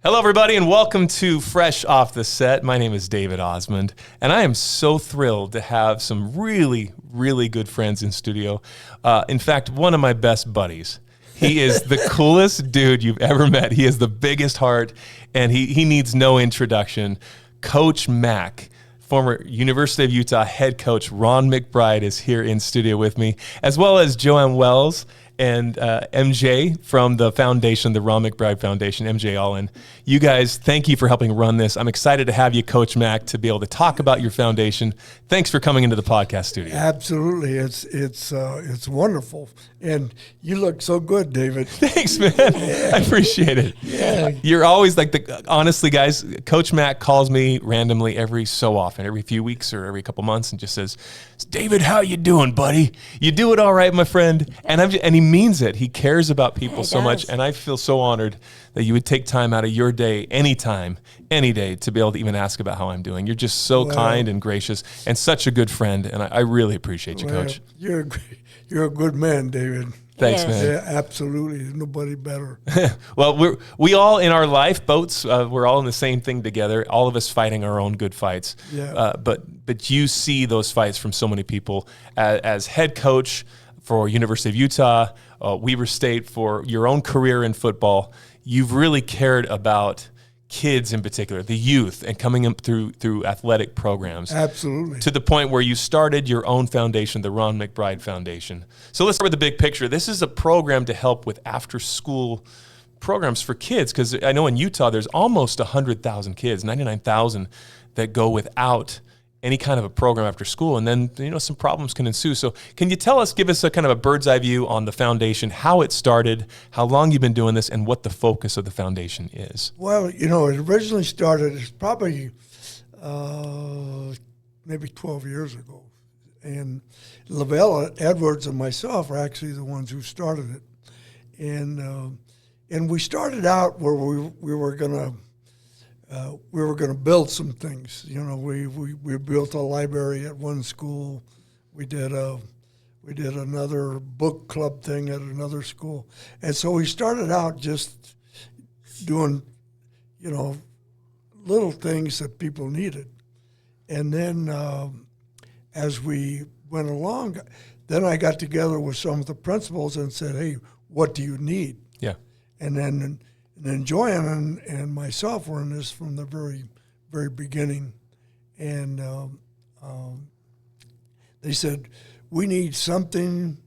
Hello, everybody, and welcome to Fresh Off the Set. My name is David Osmond, and I am so thrilled to have some really, really good friends in studio. In fact, one of my best buddies. He is the coolest dude you've ever met. He has the biggest heart, and he needs no introduction. Coach Mac, former University of Utah head coach Ron McBride, is here in studio with me, as well as Joanne Wells and MJ from the foundation, the Ron McBride Foundation, MJ Allen. You guys, thank you for helping run this. I'm excited to have you, Coach Mac, to be able to talk about your foundation. Thanks for coming into the podcast studio. Absolutely. It's wonderful. And you look so good, David. Thanks, man. Yeah. I appreciate it. Yeah. You're always honestly, guys, Coach Mac calls me randomly every so often, every few weeks or every couple months, and just says, "David, how you doing, buddy? You do it all right, my friend?" And he means it. He cares about people so much, and I feel so honored that you would take time out of your day, anytime, any day, to be able to even ask about how I'm doing. You're just so kind and gracious and such a good friend, and I really appreciate you, Coach. You're a good man, David. Thanks, man. Yeah, absolutely. There's nobody better. Well, we all in our lifeboats, we're all in the same thing together, all of us fighting our own good fights. Yeah. But you see those fights from so many people. As head coach for University of Utah, Weber State, for your own career in football, you've really cared about kids in particular, the youth, and coming up through athletic programs. Absolutely. To the point where you started your own foundation, the Ron McBride Foundation. So let's start with the big picture. This is a program to help with after-school programs for kids, because I know in Utah there's almost 100,000 kids, 99,000, that go without any kind of a program after school, and then some problems can ensue. So can you give us a kind of a bird's eye view on the foundation, how it started, how long you've been doing this, and what the focus of the foundation is? Well, it originally started, it's probably maybe 12 years ago. And Lavelle Edwards and myself are actually the ones who started it. And we started out where we were going to build some things. We built a library at one school. We did another book club thing at another school. And so we started out just doing, little things that people needed. And then as we went along, then I got together with some of the principals and said, "Hey, what do you need?" Yeah. And then Joanne and myself were in this from the very, very beginning. And they said, "We need something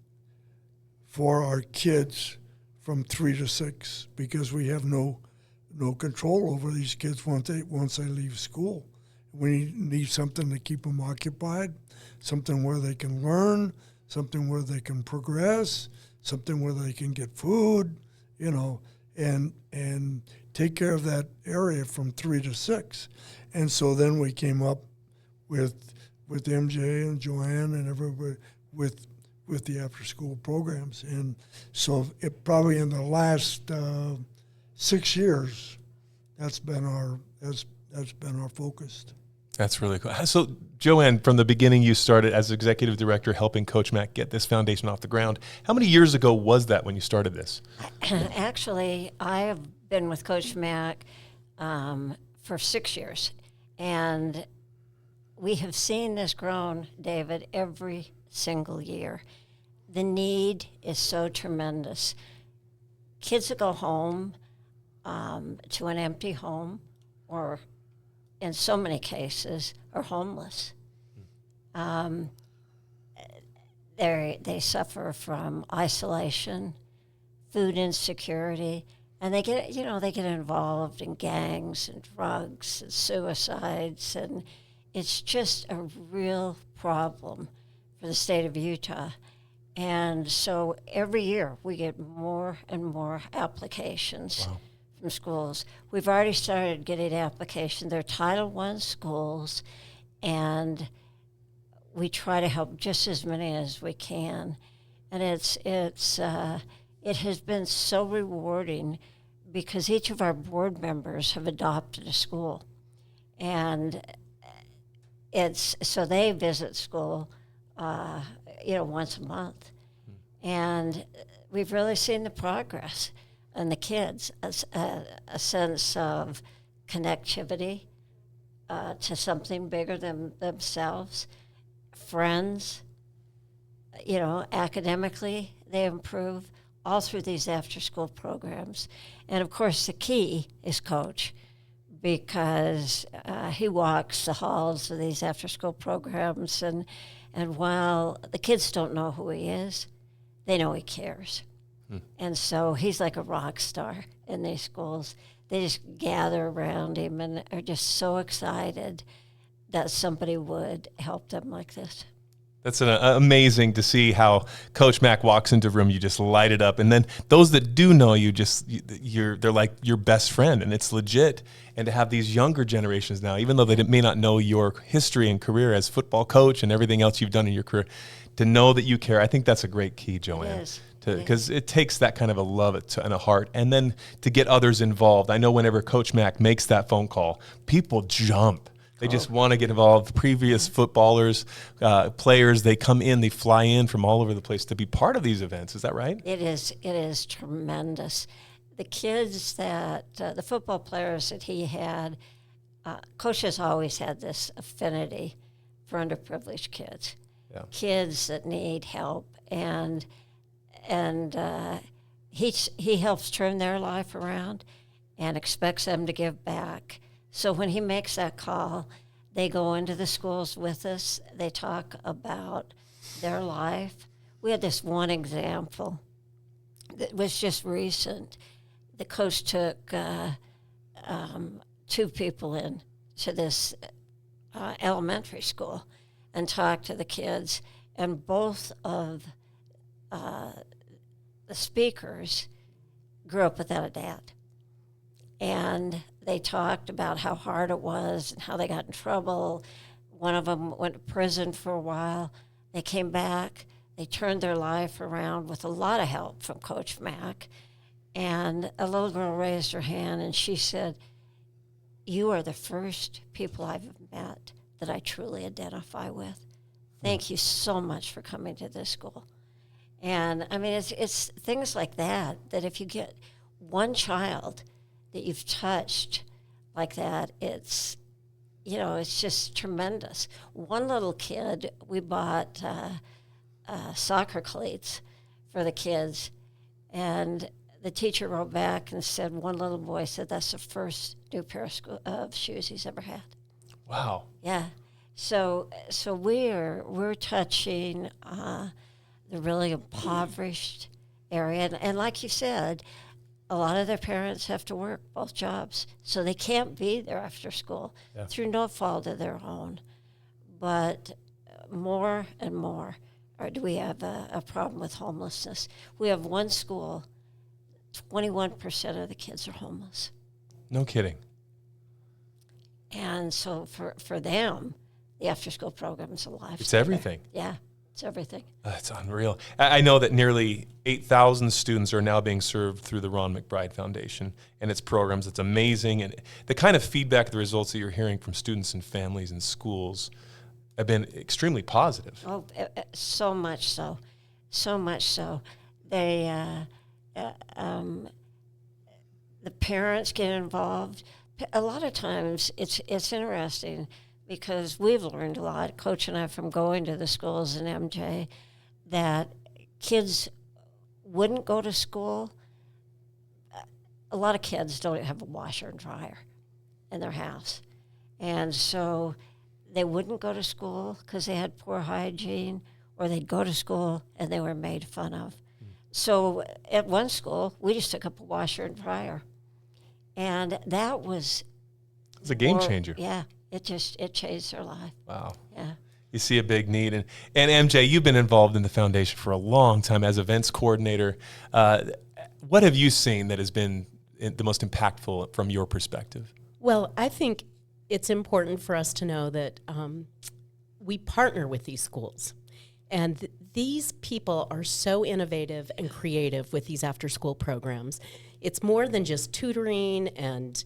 for our kids from 3 to 6 because we have no control over these kids once they leave school. We need something to keep them occupied, something where they can learn, something where they can progress, something where they can get food, and take care of that area from 3 to 6. And so then we came up with MJ and Joanne and everybody with the after-school programs. And so it probably in the last 6 years, that's been our focus. That's really cool. So, Joanne, from the beginning, you started as executive director helping Coach Mac get this foundation off the ground. How many years ago was that when you started this? Actually, I have been with Coach Mac for 6 years, and we have seen this grown, David, every single year. The need is so tremendous. Kids that go home to an empty home, or in so many cases, are homeless. They suffer from isolation, food insecurity, and they get involved in gangs and drugs and suicides, and it's just a real problem for the state of Utah. And so every year we get more and more applications. Wow. From schools. We've already started getting applications. They're Title I schools, and we try to help just as many as we can. And it has been so rewarding because each of our board members have adopted a school, and so they visit school, once a month, and we've really seen the progress. and the kids a sense of connectivity to something bigger than themselves, friends, academically they improve all through these after-school programs. And, of course, the key is Coach, because he walks the halls of these after-school programs, and while the kids don't know who he is, they know he cares. And so he's like a rock star in these schools. They just gather around him and are just so excited that somebody would help them like this. That's amazing to see how Coach Mac walks into a room, you just light it up. And then those that do know you, they're like your best friend, and it's legit. And to have these younger generations now, even though they may not know your history and career as football coach and everything else you've done in your career, to know that you care, I think that's a great key, Joanne. It is. Because it takes that kind of a love and a heart, and then to get others involved. I know whenever Coach Mac makes that phone call, people jump. They just want to get involved. Previous footballers, players, they come in, they fly in from all over the place to be part of these events. Is that right? It is tremendous. The kids the football players that he had, Coach has always had this affinity for underprivileged kids, kids that need help, and he helps turn their life around and expects them to give back. So when he makes that call, they go into the schools with us. They talk about their life. We had this one example that was just recent. The coach took 2 people in to this elementary school and talked to the kids, and both of the speakers grew up without a dad. And they talked about how hard it was and how they got in trouble. One of them went to prison for a while. They came back. They turned their life around with a lot of help from Coach Mac. And a little girl raised her hand, and she said, "You are the first people I've met that I truly identify with. Thank you so much for coming to this school." And, I mean, it's things like that if you get one child that you've touched like that, it's just tremendous. One little kid, we bought soccer cleats for the kids, and the teacher wrote back and said, one little boy said that's the first new pair of shoes he's ever had. Wow. Yeah. So we're touching the really impoverished area, and like you said, a lot of their parents have to work both jobs, so they can't be there after school through no fault of their own. But more and more do we have a problem with homelessness. We have one school, 21% of the kids are homeless. No kidding. And so for them, the after-school program is a lifesaver. It's everything. Yeah. It's everything. That's unreal. I know that nearly 8,000 students are now being served through the Ron McBride Foundation and its programs. It's amazing. And the kind of feedback, the results that you're hearing from students and families and schools have been extremely positive. Oh, so much so. So much so. They, the parents get involved. A lot of times it's interesting, because we've learned a lot, Coach and I, from going to the schools in MJ, that kids wouldn't go to school. A lot of kids don't have a washer and dryer in their house. And so they wouldn't go to school because they had poor hygiene, or they'd go to school and they were made fun of. So at one school, we just took up a washer and dryer. And that was... It's a game changer. Yeah. It changed their life. Wow. Yeah. You see a big need. And MJ, you've been involved in the foundation for a long time as events coordinator. What have you seen that has been the most impactful from your perspective? Well, I think it's important for us to know that we partner with these schools. And these people are so innovative and creative with these after-school programs. It's more than just tutoring, and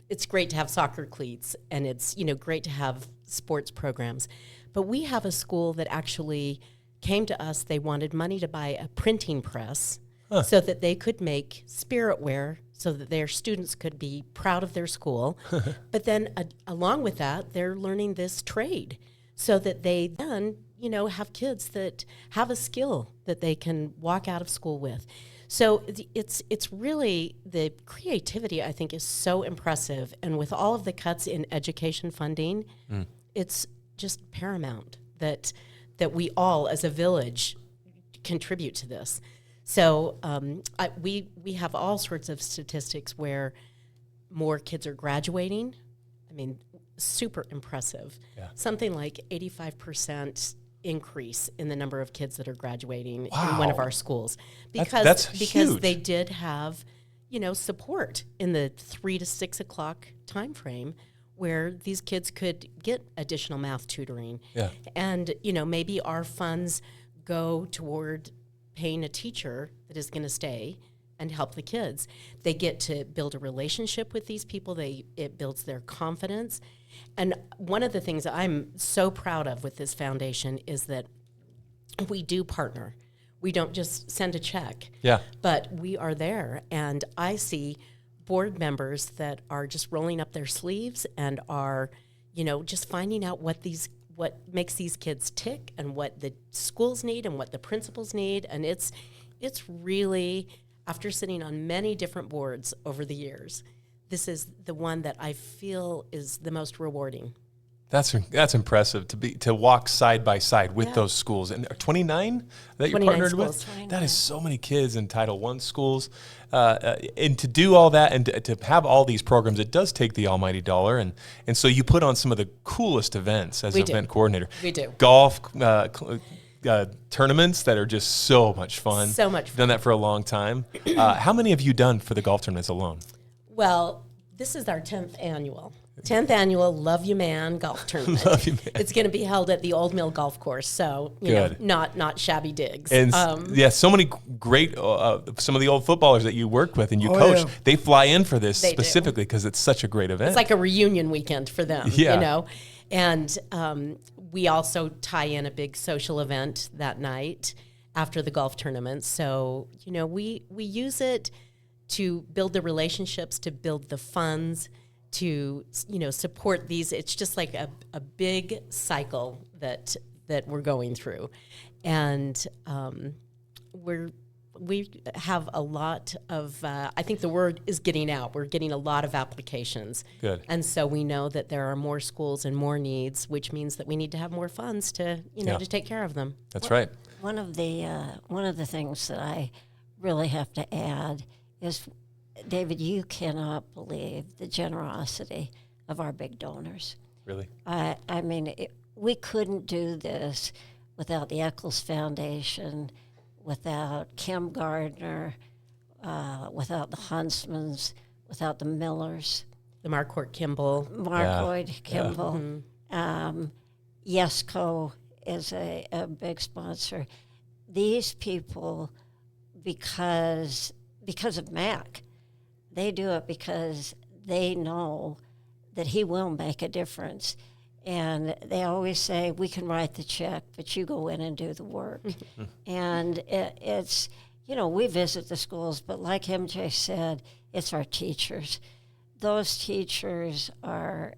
it's great to have soccer cleats, and it's great to have sports programs. But we have a school that actually came to us. They wanted money to buy a printing press so that they could make spirit wear so that their students could be proud of their school. But then along with that, they're learning this trade so that they then, have kids that have a skill that they can walk out of school with. So it's really, the creativity, I think, is so impressive. And with all of the cuts in education funding, it's just paramount that we all as a village contribute to this. So we have all sorts of statistics where more kids are graduating. I mean, super impressive. Yeah. Something like 85% increase in the number of kids that are graduating in one of our schools. Because huge. They did have, support in the 3 to 6 o'clock time frame where these kids could get additional math tutoring. Yeah. And, maybe our funds go toward paying a teacher that is going to stay and help the kids. They get to build a relationship with these people. It builds their confidence. And one of the things that I'm so proud of with this foundation is that we do partner. We don't just send a check, but we are there. And I see board members that are just rolling up their sleeves and are, just finding out what makes these kids tick and what the schools need and what the principals need. And it's really, after sitting on many different boards over the years, this is the one that I feel is the most rewarding. That's impressive to walk side by side with those schools. And 29 that you're partnered schools. with? 29. That is so many kids in Title I schools. And to do all that and to have all these programs, it does take the almighty dollar. And so you put on some of the coolest events as an event coordinator. We do. Golf tournaments that are just so much fun. So much fun. Done that for a long time. How many have you done for the golf tournaments alone? Well, this is our 10th annual. 10th annual Love You Man golf tournament. Love You Man. It's going to be held at the Old Mill Golf Course, so not shabby digs. And so many great some of the old footballers that you work with and you coach, they fly in for this specifically because it's such a great event. It's like a reunion weekend for them, And we also tie in a big social event that night after the golf tournament. So, we use it to build the relationships, to build the funds, to support these. It's just like a big cycle that we're going through, and we have a lot of. I think the word is getting out. We're getting a lot of applications. Good. And so we know that there are more schools and more needs, which means that we need to have more funds to to take care of them. That's right. One of the things that I really have to add is, David, you cannot believe the generosity of our big donors. Really? I mean, we couldn't do this without the Eccles Foundation, without Kim Gardner, without the Huntsmans, without the Millers. The Marquardt Kimball. Kimball. Yesco is a big sponsor. These people, because of Mac, they do it because they know that he will make a difference. And they always say, we can write the check, but you go in and do the work. And it's, we visit the schools, but like MJ said, it's our teachers. Those teachers are,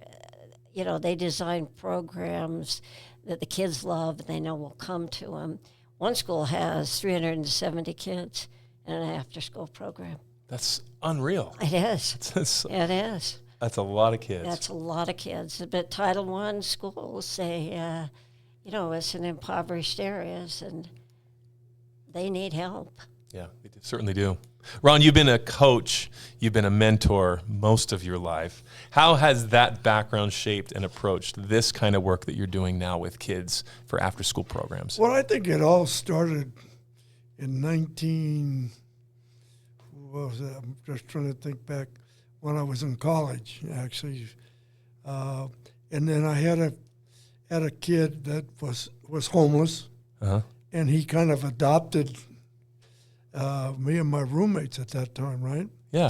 they design programs that the kids love and they know will come to them. One school has 370 kids in an after-school program. That's unreal. It is. It is. That's a lot of kids. That's a lot of kids. But Title I schools say, it's in impoverished areas and they need help. Yeah, they certainly do. Ron, you've been a coach, you've been a mentor most of your life. How has that background shaped and approached this kind of work that you're doing now with kids for after-school programs? Well, I think it all started in what was that? I'm just trying to think back when I was in college, actually. And then I had a kid that was homeless, and he kind of adopted me and my roommates at that time, right? Yeah.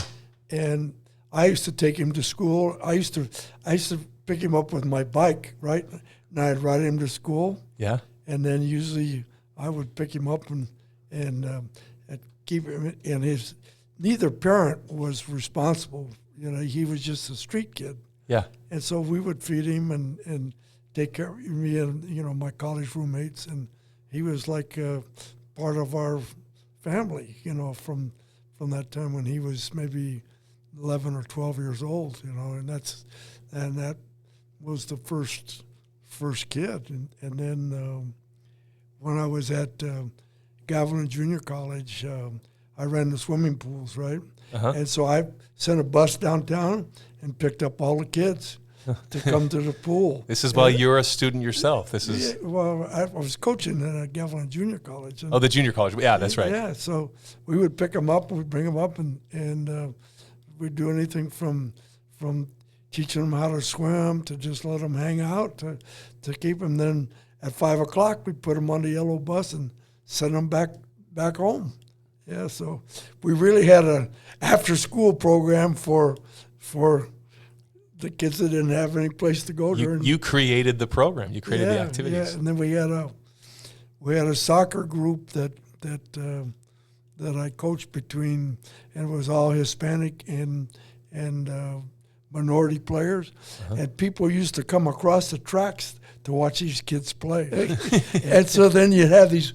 And I used to take him to school. I used to pick him up with my bike, right? And I'd ride him to school. Yeah. And then usually I would pick him up and keep him, and neither parent was responsible. He was just a street kid. Yeah. And so we would feed him and take care of me and, my college roommates. And he was like part of our family, from that time when he was maybe 11 or 12 years old, and that was the first kid. And then when I was at Gavilan Junior College, I ran the swimming pools, right? Uh-huh. And so I sent a bus downtown and picked up all the kids to come to the pool. This is while you're a student yourself. This is I was coaching at Gavilan Junior College. And the junior college. Yeah, that's right. Yeah, so we would pick them up, we'd bring them up, and we'd do anything from teaching them how to swim to just let them hang out to keep them. Then at 5 o'clock, we'd put them on the yellow bus and send them back home. Yeah, so we really had an after-school program for the kids that didn't have any place to go. You created the program. You created the activities. Yeah, and then we had a soccer group that I coached between, and it was all Hispanic and minority players, and people used to come across the tracks to watch these kids play. And so then you'd have these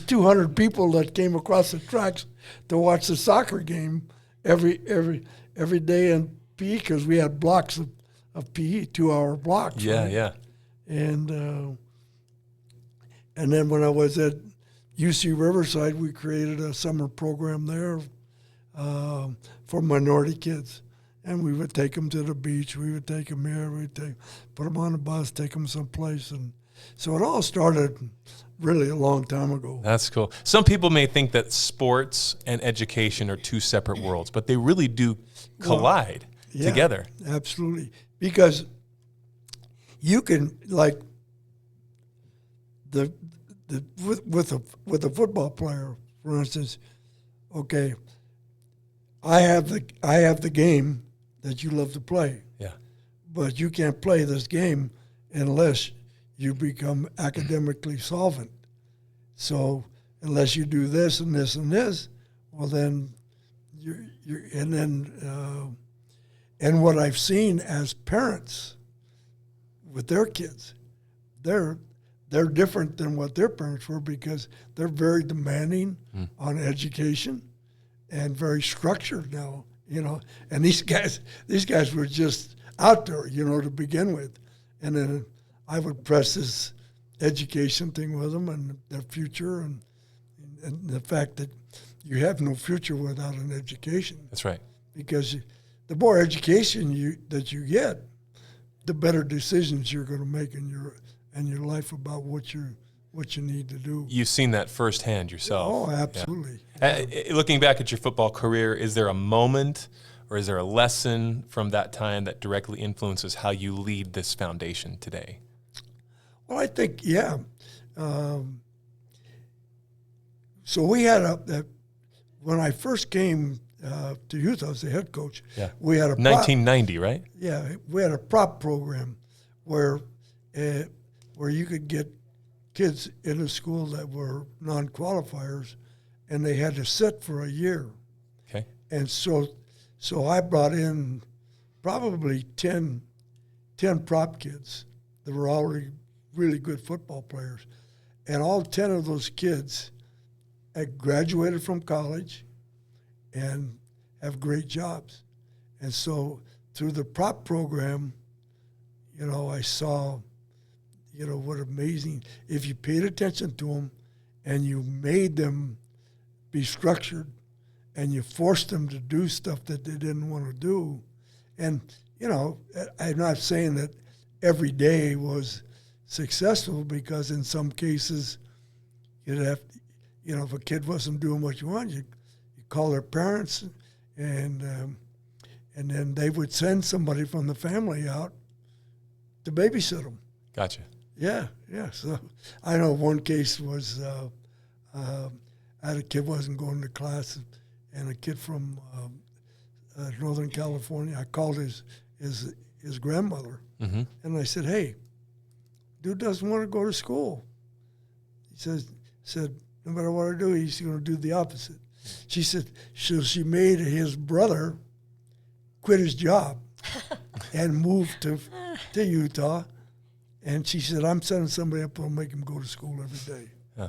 200 people that came across the tracks to watch the soccer game every day in PE, because we had blocks of PE, 2-hour blocks. Yeah, right? yeah. And then when I was at UC Riverside, we created a summer program there for minority kids. And we would take them to the beach. We would take them here. Put them on the bus, take them someplace. And so it all started really a long time ago. That's cool. Some people may think that sports and education are two separate worlds, but they really do collide together. Absolutely. Because you can, like, with a football player, for instance, okay, I have the game that you love to play. Yeah. But you can't play this game unless you become academically solvent. So unless you do this and this and this, well then and what I've seen as parents with their kids, they're different than what their parents were, because they're very demanding on education and very structured now, And these guys were just out there, to begin with. And then I would press this education thing with them and their future and the fact that you have no future without an education. That's right. Because the more education that you get, the better decisions you're going to make in your life about what you need to do. You've seen that firsthand yourself. Oh, absolutely. Yeah. Looking back at your football career, is there a moment or is there a lesson from that time that directly influences how you lead this foundation today? Well, I think, yeah. So we had when I first came to youth, I was the head coach. Yeah. We had 1990, right? Yeah, we had a prop program where you could get kids in a school that were non-qualifiers, and they had to sit for a year. Okay. And so I brought in probably 10 prop kids that were already really good football players. And all 10 of those kids had graduated from college and have great jobs. And so through the prop program, I saw, what amazing, if you paid attention to them and you made them be structured and you forced them to do stuff that they didn't want to do. And, I'm not saying that every day was successful, because in some cases you'd have, if a kid wasn't doing what you want, you call their parents, and then they would send somebody from the family out to babysit them. Gotcha. Yeah. So I know one case was I had a kid wasn't going to class, and a kid from Northern California. I called his grandmother, and I said, "Hey, dude doesn't want to go to school." He said, "No matter what I do, he's going to do the opposite." She said, so she made his brother quit his job and moved to Utah. And she said, I'm sending somebody up to make him go to school every day. Huh.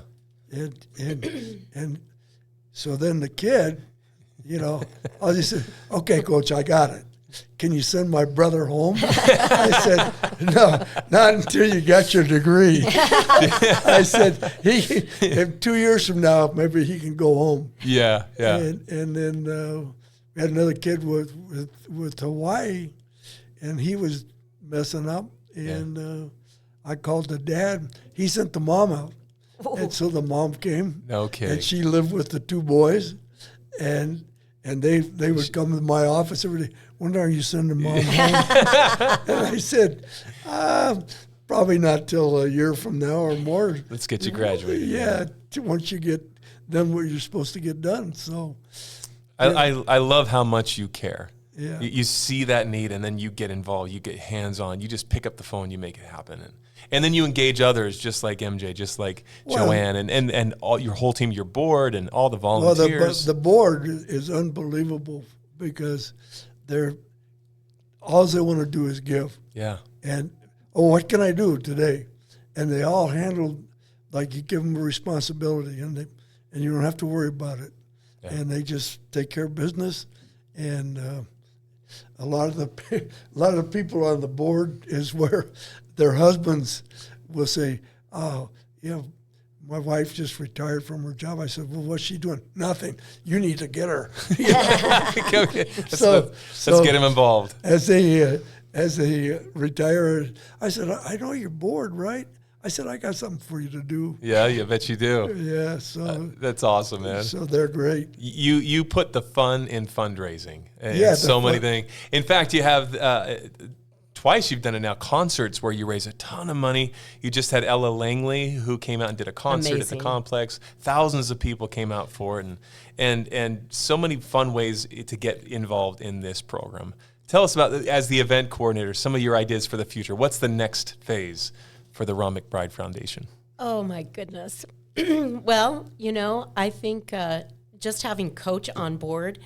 And so then the kid, I just said, okay, Coach, I got it. Can you send my brother home? I said, no, not until you got your degree. I said, if 2 years from now, maybe he can go home. Yeah. And then we had another kid with Hawaii, and he was messing up. And I called the dad. He sent the mom out. And so the mom came. No kidding. And she lived with the two boys. And they would come to my office every day. When are you sending mom home? And I said, probably not till a year from now or more. Let's get you graduated. Yeah, once you get done what you're supposed to get done. So, I love how much you care. Yeah. You see that need, and then you get involved. You get hands-on. You just pick up the phone. You make it happen. And then you engage others, just like MJ, just like Joanne, and all your whole team, your board, and all the volunteers. The board is unbelievable because all they want to do is give. Yeah. And, what can I do today? And they all handle, like you give them a responsibility, and you don't have to worry about it. Yeah. And they just take care of business. And a lot of the people on the board is where their husbands will say, "Oh, my wife just retired from her job." I said, "Well, what's she doing?" "Nothing. You need to get her." Let's get him involved. As they retire, I said, "I know you're bored, right?" I said, "I got something for you to do." Yeah, I bet you do. Yeah, so that's awesome, man. So they're great. You put the fun in fundraising. Yeah, so many things. In fact, you have twice you've done it now, concerts where you raise a ton of money. You just had Ella Langley who came out and did a concert at the complex. Thousands of people came out for it, and so many fun ways to get involved in this program. Tell us about, as the event coordinator, some of your ideas for the future. What's the next phase for the Ron McBride Foundation? Oh, my goodness. Well, I think just having Coach on board,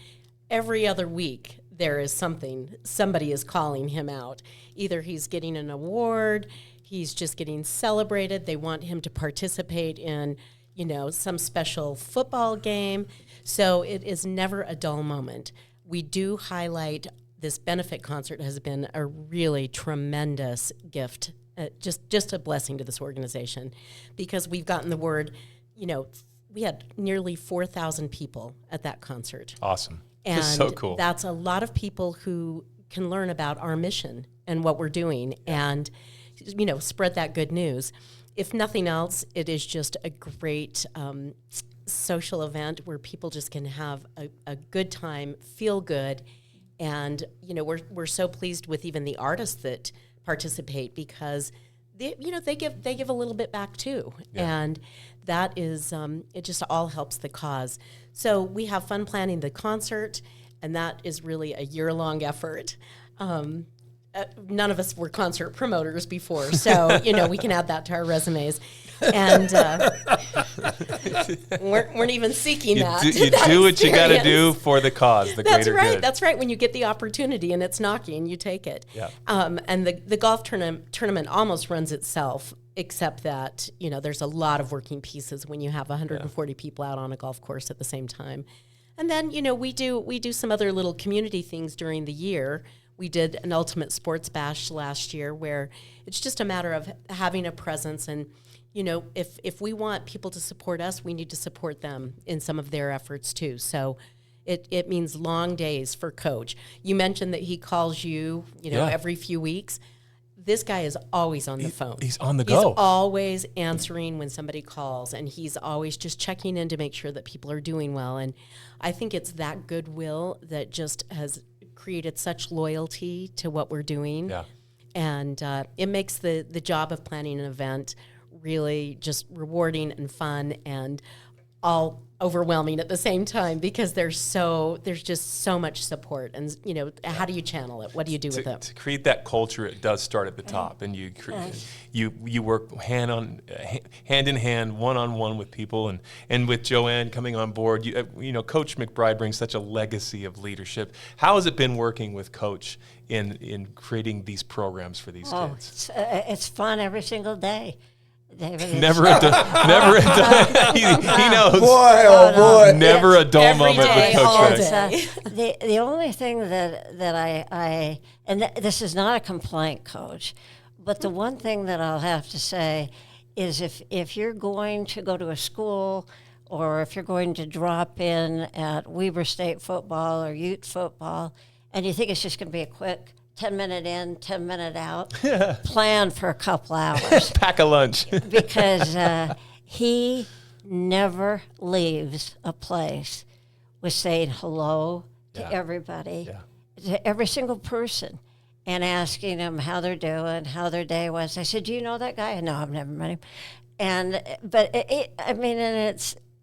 every other week there is somebody is calling him out. Either he's getting an award, he's just getting celebrated, they want him to participate in, some special football game. So it is never a dull moment. We do highlight this benefit concert has been a really tremendous gift. Just a blessing to this organization, because we've gotten the word, we had nearly 4,000 people at that concert. Awesome. And that's so cool. That's a lot of people who can learn about our mission and what we're doing and, spread that good news. If nothing else, it is just a great social event where people just can have a good time, feel good. And, we're so pleased with even the artists that participate, because they give a little bit back too. Yeah. And that is it just all helps the cause. So we have fun planning the concert, and that is really a year-long effort. None of us were concert promoters before, so we can add that to our resumes. And weren't even seeking that. You do what you got to do for the cause, the greater good. That's right. When you get the opportunity and it's knocking, you take it. Yeah. And the golf tournament almost runs itself, except that there's a lot of working pieces when you have 140 people out on a golf course at the same time. And then we do some other little community things during the year. We did an Ultimate Sports Bash last year, where it's just a matter of having a presence. And, if we want people to support us, we need to support them in some of their efforts too. So it means long days for Coach. You mentioned that he calls you, every few weeks. This guy is always on the phone. He's on the go. He's always answering when somebody calls, and he's always just checking in to make sure that people are doing well. And I think it's that goodwill that just has created such loyalty to what we're doing. Yeah. And it makes the job of planning an event really just rewarding and fun, and all overwhelming at the same time because there's just so much support. And, how do you channel it? What do you do with it? To create that culture, it does start at the top, and you work hand in hand, one-on-one with people, and with Joanne coming on board, Coach McBride brings such a legacy of leadership. How has it been working with Coach in creating these programs for these kids? It's fun every single day. David, Never a dull. He knows. Boy, oh boy! Never a dull every moment day, with all Coach Mac. day. The only thing that I this is not a complaint, Coach, but the one thing that I'll have to say is if you're going to go to a school or if you're going to drop in at Weber State football or Ute football and you think it's just going to be a quick 10-minute in, 10-minute out, plan for a couple hours. Pack a lunch. Because he never leaves a place with saying hello to everybody, to every single person, and asking them how they're doing, how their day was. I said, "Do you know that guy?" "No, I've never met him." But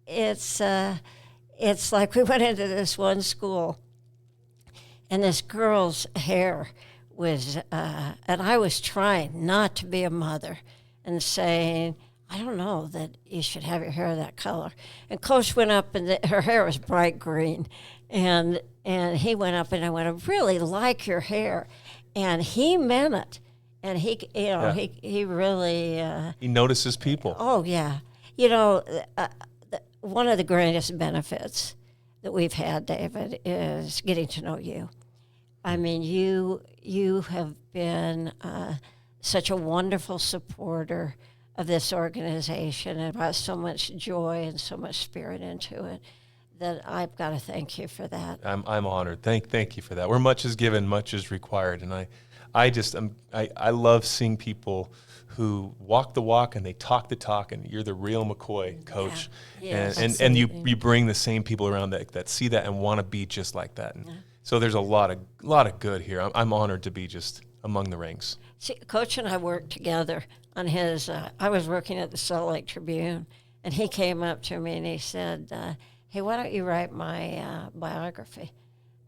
it's like we went into this one school, and this girl's hair was, and I was trying not to be a mother and saying, "I don't know that you should have your hair that color." And Coach went up, and her hair was bright green, and he went up, and I went, "I really like your hair," and he meant it, and he really he notices people. Oh yeah, one of the greatest benefits that we've had, David, is getting to know you. I mean, you have been such a wonderful supporter of this organization and brought so much joy and so much spirit into it that I've got to thank you for that. I'm honored. Thank you for that. Where much is given, much is required, and I love seeing people who walk the walk and they talk the talk, and you're the real McCoy, Coach. Yeah. Yes, and you bring the same people around that see that and want to be just like that. And so there's a lot of good here. I'm honored to be just among the ranks. See, Coach and I worked together on his. I was working at the Salt Lake Tribune, and he came up to me and he said, "Hey, why don't you write my biography?"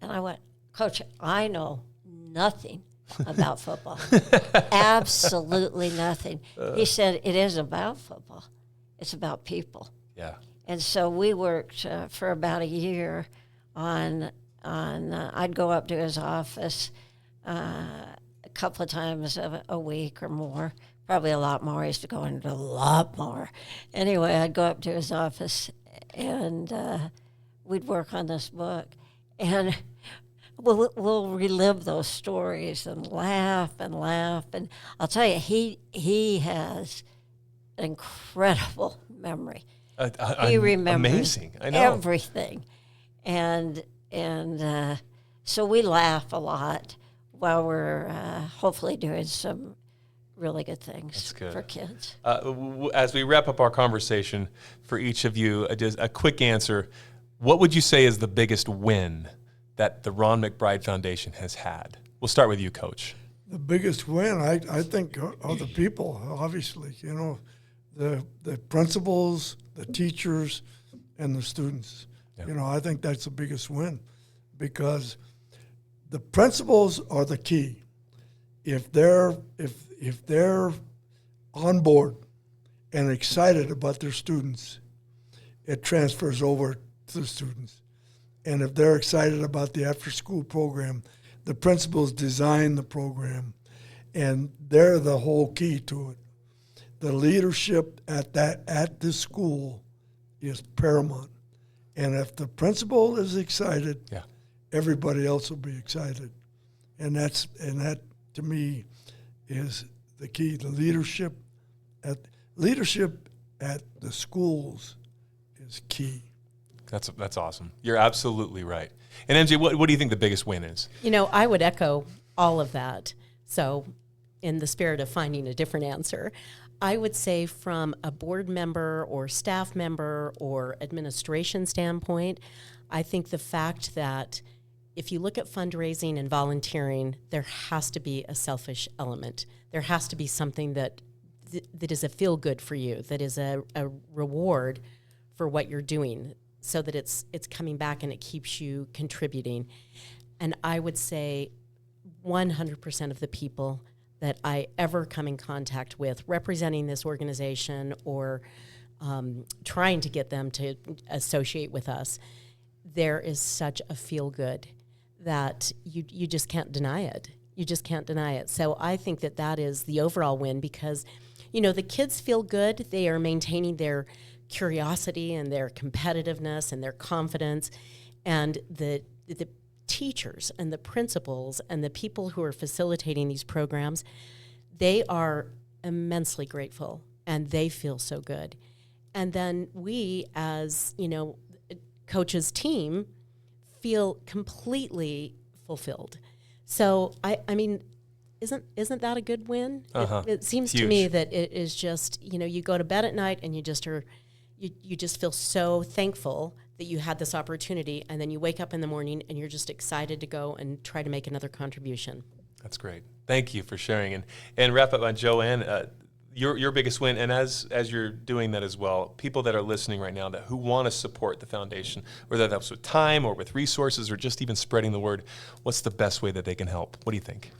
And I went, "Coach, I know nothing about football. Absolutely nothing." He said, "It is about football. It's about people." Yeah. And so we worked for about a year on I'd go up to his office a couple of times a week or more, probably a lot more. I used to go into a lot more. Anyway, I'd go up to his office and we'd work on this book. And we'll relive those stories and laugh. And I'll tell you, he has an incredible memory. He remembers amazing. I know. everything. And so we laugh a lot while we're hopefully doing some really good things for kids. As we wrap up our conversation, for each of you, just a quick answer. What would you say is the biggest win that the Ron McBride Foundation has had? We'll start with you, Coach. The biggest win, I think, are the people, obviously. The principals, the teachers, and the students. Yeah. I think that's the biggest win because the principals are the key. If they're on board and excited about their students, it transfers over to the students. And if they're excited about the after-school program, the principals design the program, and they're the whole key to it. The leadership at the school is paramount. And if the principal is excited, everybody else will be excited. And that to me is the key. The leadership at the schools is key. That's awesome. You're absolutely right. And MJ, what do you think the biggest win is? I would echo all of that. So in the spirit of finding a different answer, I would say from a board member or staff member or administration standpoint, I think the fact that if you look at fundraising and volunteering, there has to be a selfish element. There has to be something that is a feel-good for you, that is a reward for what you're doing. so that it's coming back and it keeps you contributing. And I would say 100% of the people that I ever come in contact with representing this organization or trying to get them to associate with us, there is such a feel good that you just can't deny it. You just can't deny it. So I think that is the overall win because, the kids feel good. They are maintaining their curiosity and their competitiveness and their confidence. And the teachers and the principals and the people who are facilitating these programs, they are immensely grateful and they feel so good. And then we as, coaches team feel completely fulfilled. So I mean, isn't that a good win? Uh-huh. It seems Huge. to me that it is just, you go to bed at night and you just feel so thankful that you had this opportunity, and then you wake up in the morning and you're just excited to go and try to make another contribution. That's great. Thank you for sharing. And wrap up on Joanne, your biggest win, and as you're doing that as well, people that are listening right now who want to support the foundation, whether that's with time or with resources or just even spreading the word, what's the best way that they can help? What do you think?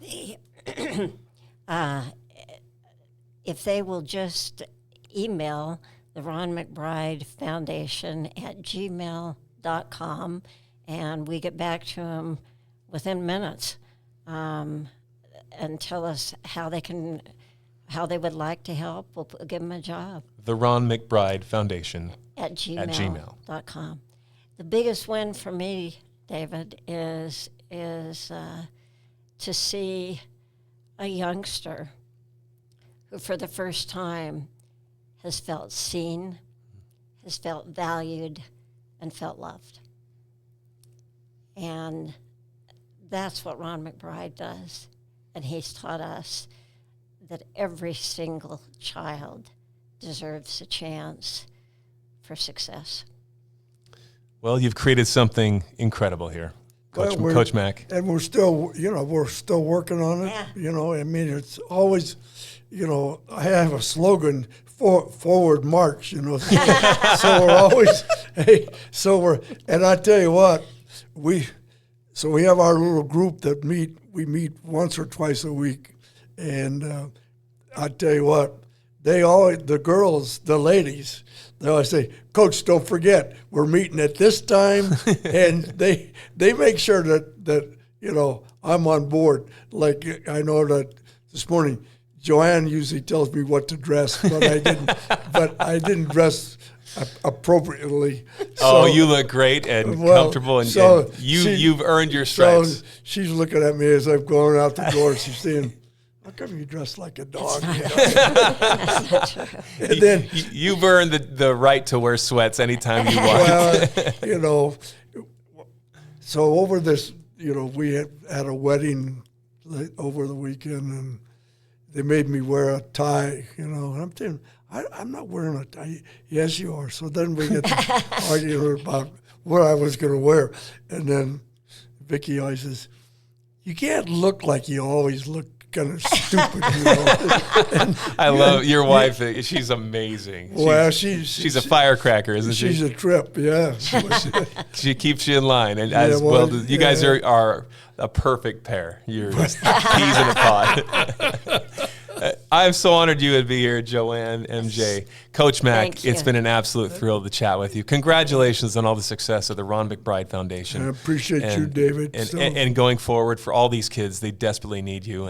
If they will just email the Ron McBride Foundation at gmail.com, and we get back to them within minutes and tell us how they would like to help. We'll give them a job. The Ron McBride Foundation At gmail.com. gmail.com. The biggest win for me, David, is to see a youngster who for the first time has felt seen, has felt valued, and felt loved. And that's what Ron McBride does. And he's taught us that every single child deserves a chance for success. Well, you've created something incredible here, Coach Mac. And we're still working on it. Yeah. I mean, it's always, I have a slogan, forward march, so we're always, and I tell you what, we have our little group that we meet once or twice a week. And I tell you what, the girls, the ladies, they always say, Coach, don't forget, we're meeting at this time. And they make sure that I'm on board. Like I know that this morning, Joanne usually tells me what to dress, but I didn't dress appropriately. So, you look great and comfortable, and you've earned your stripes. So she's looking at me as I'm going out the door. She's saying, how come you dress like a dog? That's not true. And then you've earned the right to wear sweats anytime you want. So over this, we had a wedding over the weekend, and they made me wear a tie, and I'm thinking, I'm not wearing a tie. Yes, you are. So then we get to arguing about what I was going to wear. And then Vicki always says, you can't look like you always look kind of stupid, And, I love your wife. She's amazing. Well, she's a firecracker, isn't she? She's a trip, yeah. She keeps you in line, and you guys are a perfect pair. You're just peas in a pod. I'm so honored you would be here, Joanne, MJ. Coach Mac, it's been an absolute thrill to chat with you. Congratulations on all the success of the Ron McBride Foundation. I appreciate you, David. And going forward for all these kids, they desperately need you.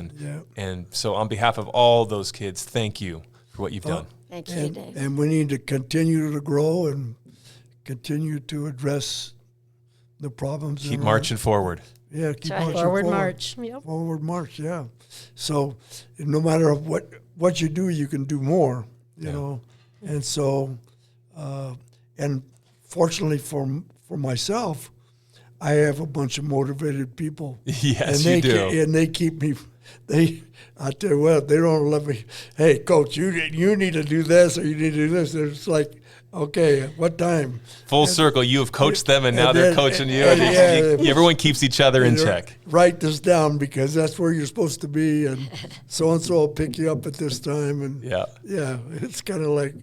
And so on behalf of all those kids, thank you for what you've done. Thank you, David. And we need to continue to grow and continue to address the problems. Keep marching forward. Yeah, keep Right. marching Forward march. Yep. Forward march, yeah. So no matter what you do, you can do more, you know. And so, and fortunately for myself, I have a bunch of motivated people. Yes, and you do. And they keep me, I tell you what, they don't let me, hey, Coach, you need to do this or you need to do this. It's like, okay, what time? Full circle, you have coached them, and now they're coaching you. Everyone keeps each other in check. Write this down because that's where you're supposed to be, and so-and-so will pick you up at this time. And yeah, it's kind of like,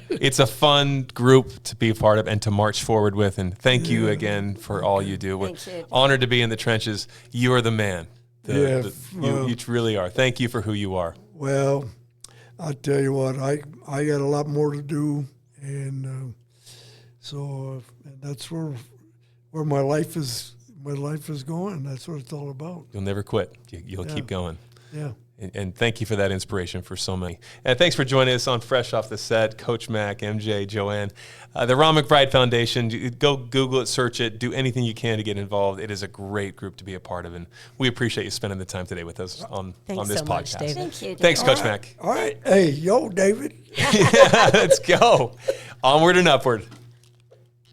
It's a fun group to be a part of and to march forward with. And thank you again for all you do. We're Thank you. honored to be in the trenches. You are the man. Yeah, You really are. Thank you for who you are. Well, I tell you what, I got a lot more to do, and so that's where my life is going. That's what it's all about. You'll never quit. You'll keep going. Yeah. And thank you for that inspiration for so many. And thanks for joining us on Fresh Off the Set, Coach Mac, MJ, Joanne. The Ron McBride Foundation, go Google it, search it, do anything you can to get involved. It is a great group to be a part of, and we appreciate you spending the time today with us on this so podcast. much, David. Thank you. Thanks, David. Coach Mac. All right. Hey, yo, David. Yeah, let's go. Onward and upward.